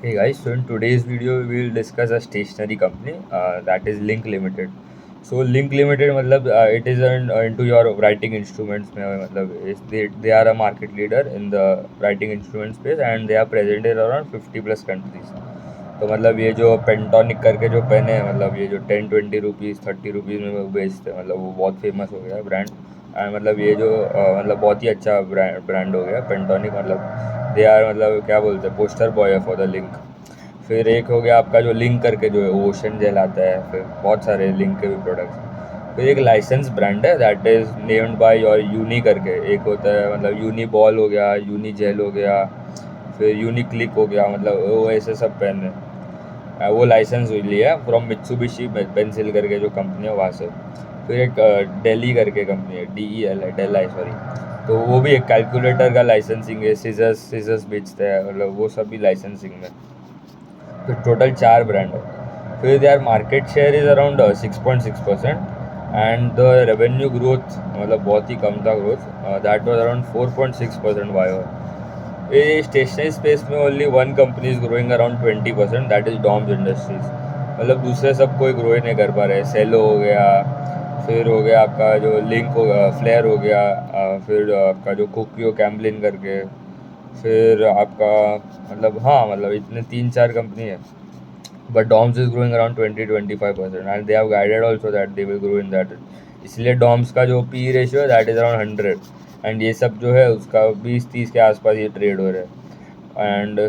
Hey guys, so in today's video we will discuss a stationery company that is Link Limited. So Link Limited मतलब it is into your writing instruments में मतलब they are a market leader in the writing instrument space and they are present in around 50 plus countries. तो मतलब ये जो पेंटोनिक करके जो pen है मतलब ये जो 10-20 रुपीज़ 30 रुपीज़ में वो बेचते हैं मतलब वो बहुत फेमस हो गया है ब्रांड। एंड मतलब ये जो मतलब बहुत ही अच्छा ब्रांड हो गया पेंटोनिक मतलब दे आर मतलब क्या बोलते हैं पोस्टर बॉय है फॉर द लिंक। फिर एक हो गया आपका जो लिंक करके जो है ओशन जेल आता है, फिर बहुत सारे लिंक के भी प्रोडक्ट्स। फिर एक लाइसेंस ब्रांड है that is named by your यूनी करके एक होता है मतलब यूनी बॉल हो गया, यूनी जेल हो गया, फिर यूनी क्लिक हो गया मतलब वो ऐसे सब पेन है। वो लाइसेंस लिया है फ्रॉम मित्सुबिशी पेंसिल करके जो कंपनी है वहाँ से। फिर एक डेली करके कंपनी है, DEL है, डेल आई सॉरी। तो वो भी एक कैलकुलेटर का लाइसेंसिंग है, सीजर्स सीजर्स बेचते हैं मतलब वो सब भी लाइसेंसिंग में। तो टोटल चार ब्रांड है। फिर their market share is around 6.6% and the revenue growth मतलब बहुत ही कम था growth, that was around 4.6% Y. ये स्टेशनरी स्पेस में only one company is growing around 20%, that is Doms industries. मतलब दूसरे सब कोई ग्रो ही नहीं कर पा रहे। सेलो हो गया, फिर हो गया आपका जो लिंक हो गया, फ्लेयर हो गया, फिर आपका जो कोकियो कैम्बलिन करके, फिर आपका मतलब हाँ मतलब इतने तीन चार कंपनी है। But Doms is growing around 20-25% and they have guided also that they will grow in that. इसलिए डॉम्स का जो पी रेशियो है दैट इज अराउंड 100 एंड ये सब जो है उसका 20-30 के आसपास ये ट्रेड हो रहे हैं। एंड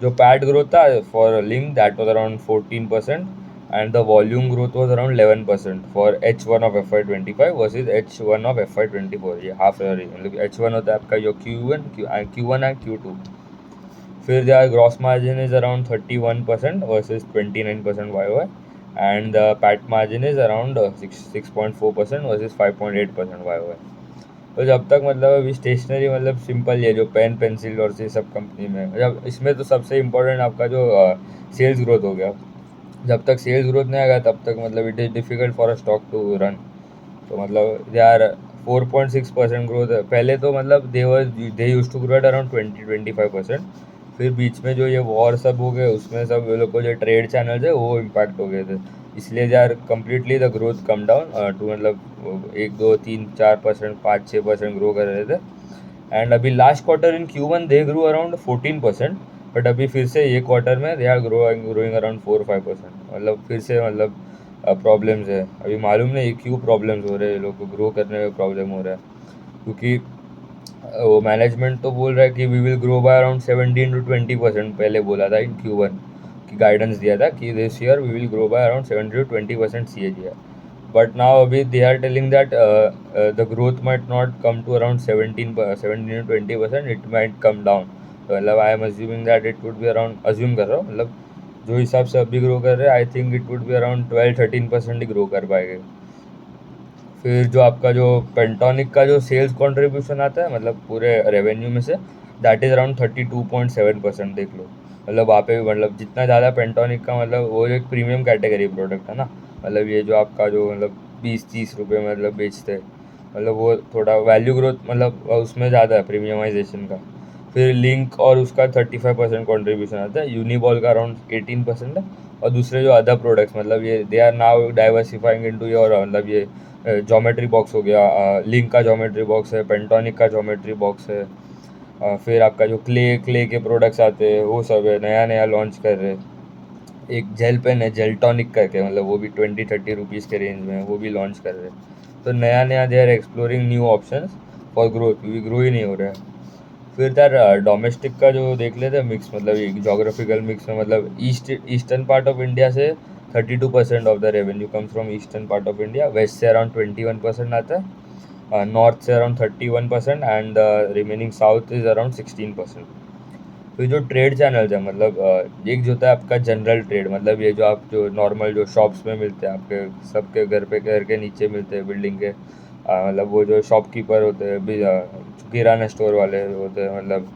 जो पैट ग्रोथ था for link that was around 14% and the volume growth was around 11% for H1 of FY25 versus H1 of FY24। ये हाफ ईयर मतलब H1 होता है आपका जो Q1 एंड Q2। फिर their gross margin is around 31% versus 29% YOY and the PAT margin is around 6.4% versus 5.8% YOY। तो जब तक मतलब अभी स्टेशनरी मतलब सिंपल ये जो पेन पेंसिल और ये सब कंपनी में जब इसमें तो सबसे इम्पोर्टेंट आपका जो सेल्स ग्रोथ हो गया। जब तक सेल्स ग्रोथ नहीं आएगा तब तक मतलब it is difficult for a stock to run. तो मतलब दे आर 4.6% ग्रोथ है पहले तो मतलब they used to grow at around 20-25%। फिर बीच में जो ये वॉर सब हो गए उसमें सब ये लोग को जो ट्रेड चैनल्स है वो इम्पैक्ट हो गए थे। इसलिए they are completely the growth come down to मतलब 1-2-3-4% 5-6% ग्रो कर रहे थे। एंड अभी last quarter in Q1 they grow around 14%। But अभी फिर से ये क्वार्टर में दे आर ग्रोइंग अराउंड 4-5% मतलब फिर से मतलब प्रॉब्लम्स है। अभी मालूम नहीं क्यों प्रॉब्लम्स हो रहे हैं, लोग को ग्रो करने में प्रॉब्लम हो रहा है। क्योंकि वो मैनेजमेंट तो बोल रहा है कि we will grow by around 17-20%, पहले बोला था इन Q1 की गाइडेंस दिया था कि this year we will grow by around 17-20% CAGR। But now अभी they are telling that the growth might not come to around 17-20%, it might come down. मतलब I am assuming that it would be around, assume कर रहा हूँ मतलब जो हिसाब से अभी ग्रो कर रहे हैं I think it would be around 12-13% he grow कर पाएंगे। फिर जो आपका जो पेंटोनिक का जो सेल्स कंट्रीब्यूशन आता है मतलब पूरे रेवेन्यू में से दैट इज़ अराउंड 32.7%। देख लो मतलब वहाँ पे भी मतलब जितना ज़्यादा पेंटोनिक का मतलब वो एक प्रीमियम कैटेगरी प्रोडक्ट है ना। मतलब ये जो आपका जो मतलब 20-30 रुपये मतलब बेचते हैं मतलब वो थोड़ा वैल्यू ग्रोथ मतलब उसमें ज़्यादा है प्रीमियमाइजेशन का। फिर लिंक और उसका 35% कॉन्ट्रीब्यूशन आता है, यूनिबॉल का अराउंड 18% है। और दूसरे जो अदर प्रोडक्ट्स मतलब ये they are now diversifying into your मतलब ये ज्योमेट्री बॉक्स हो गया, लिंक का ज्योमेट्री बॉक्स है, पेंटोनिक का ज्योमेट्री बॉक्स है। फिर आपका जो क्ले के प्रोडक्ट्स आते हैं वो सब है नया नया लॉन्च कर रहे हैं। एक जेल पेन है जेलटॉनिक करके मतलब वो भी 20-30 रुपीज़ के रेंज में है, वो भी लॉन्च कर रहे हैं। तो नया नया they are exploring new options for growth, क्योंकि ग्रो ही नहीं हो रहा है। फिर यार डोमेस्टिक का जो देख लेते हैं मिक्स मतलब एक जोग्राफिकल मिक्स में मतलब ईस्टर्न पार्ट ऑफ इंडिया से 32% of the revenue comes from eastern part of India, west से अराउंड 21% आता है, नॉर्थ से around 31% and remaining south is around 16%। फिर जो ट्रेड चैनल्स है मतलब एक जो होता है आपका जनरल ट्रेड मतलब ये जो आप जो नॉर्मल जो शॉप्स में मिलते हैं आपके सबके घर के नीचे मिलते हैं बिल्डिंग के, मतलब वो जो शॉपकीपर होते हैं किराना स्टोर वाले होते हैं मतलब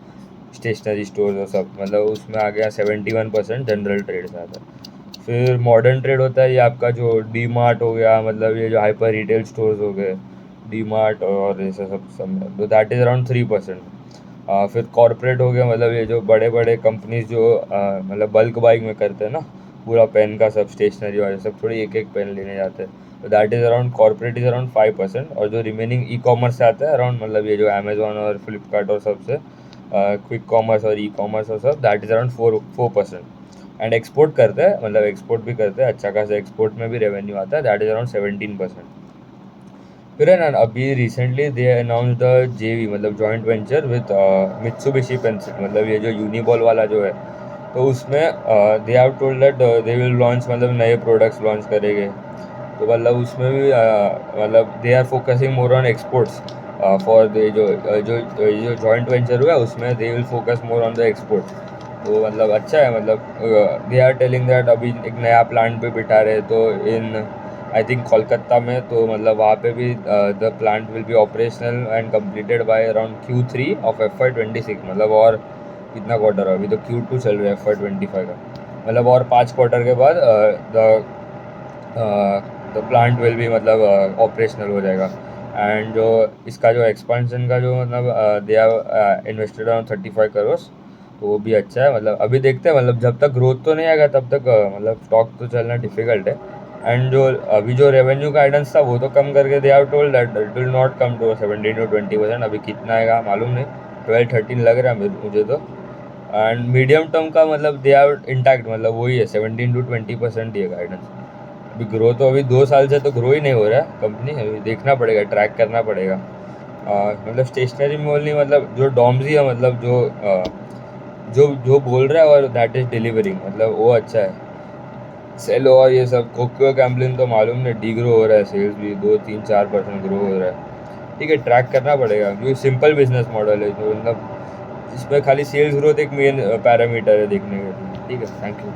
स्टेशनरी स्टोर और सब मतलब उसमें आ गया 71% जनरल ट्रेड से आता है। फिर मॉडर्न ट्रेड होता है ये आपका जो डी मार्ट हो गया मतलब ये जो हाइपर रिटेल स्टोर्स हो गए डी मार्ट और ऐसा सब सब तो दैट इज़ अराउंड 3%। फिर कॉर्पोरेट हो गया, मतलब ये जो बड़े बड़े कंपनीज जो मतलब बल्क बाइंग में करते हैं ना, पूरा पेन का सब स्टेशनरी वाले सब थोड़ी एक एक पेन लेने जाते हैं, तो that is around corporate is around 5%। और जो रिमेनिंग ई कॉमर्स से आता है अराउंड, मतलब ये जो अमेजोन और फ्लिपकार्ट और सबसे क्विक कॉमर्स और ई कॉमर्स और सब, that is around 4%। And export करते हैं, मतलब एक्सपोर्ट भी करते हैं, अच्छा खासा एक्सपोर्ट में भी रेवेन्यू आता है, दैट इज़ अराउंड 17%। फिर है ना, अभी रिसेंटली दे अनाउंस द जेवी, मतलब joint venture with Mitsubishi pencil, मतलब ये जो यूनिबॉल वाला जो है, तो उसमें दे have told that they will launch, मतलब नए प्रोडक्ट्स लॉन्च करेंगे। तो मतलब उसमें भी मतलब they are focusing more on exports for they जो जॉइंट वेंचर हुआ है उसमें they will focus more on the export. तो मतलब अच्छा है, मतलब दे आर टेलिंग दैट अभी एक नया प्लांट भी बिठा रहे, तो इन आई थिंक कोलकाता में, तो मतलब वहाँ पे भी the plant will be operational and completed by around Q3 of FY26, मतलब और कितना क्वार्टर है, अभी तो Q2 चल रहा है FY25 का, मतलब और 5 क्वार्टर के बाद द प्लांट विल भी मतलब ऑपरेशनल हो जाएगा। एंड जो इसका जो एक्सपेंशन का जो मतलब they have invested around 35 crore, तो वो भी अच्छा है। मतलब अभी देखते हैं, मतलब जब तक ग्रोथ तो नहीं आएगा तब तक मतलब स्टॉक तो चलना डिफिकल्ट है। एंड जो अभी जो रेवेन्यू गाइडेंस था वो तो कम करके they have told that it will not come to 17 to 20%, अभी कितना आएगा मालूम नहीं, 12-13 लग रहा है मुझे तो। एंड मीडियम टर्म का मतलब दे आर इंटैक्ट, मतलब वही है 17 to 20% ही है गाइडेंस। अभी ग्रो तो अभी 2 साल से तो ग्रो ही नहीं हो रहा है कंपनी, अभी देखना पड़ेगा, ट्रैक करना पड़ेगा। मतलब स्टेशनरी में ओनली, मतलब जो डॉम्स ही है, मतलब जो जो बोल रहा है और दैट इज डिलीवरिंग, मतलब वो अच्छा है। सेल और ये सब कोको कैम्पलिन तो मालूम नहीं, डी ग्रो हो रहा है, सेल्स भी 2-3-4% ग्रो हो रहा है। ठीक है, ट्रैक करना पड़ेगा क्योंकि सिंपल बिजनेस मॉडल है, जो मतलब इसमें खाली सेल्स ग्रोथ एक मेन पैरामीटर है देखने के लिए। ठीक है, थैंक यू।